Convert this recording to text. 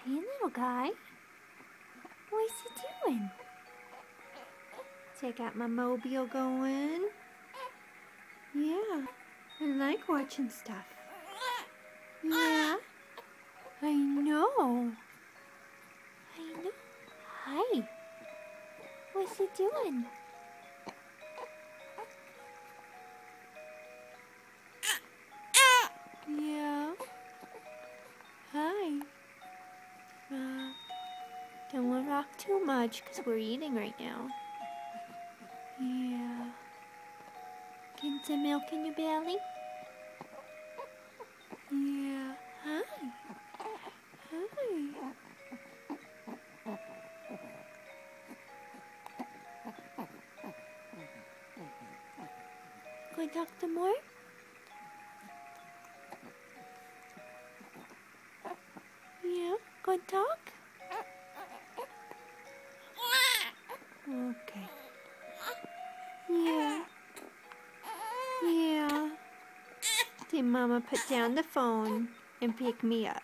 Hey, little guy. What's he doing? Check out my mobile going. Yeah, I like watching stuff. Yeah, I know. I know. Hi. What's he doing? Yeah. Hi. Don't rock too much because we're eating right now. Yeah. Getting some milk in your belly? Yeah. Hi. Hi. Go and talk some more? Yeah. Go and talk? Okay. Yeah. Yeah. See, Mama put down the phone and pick me up.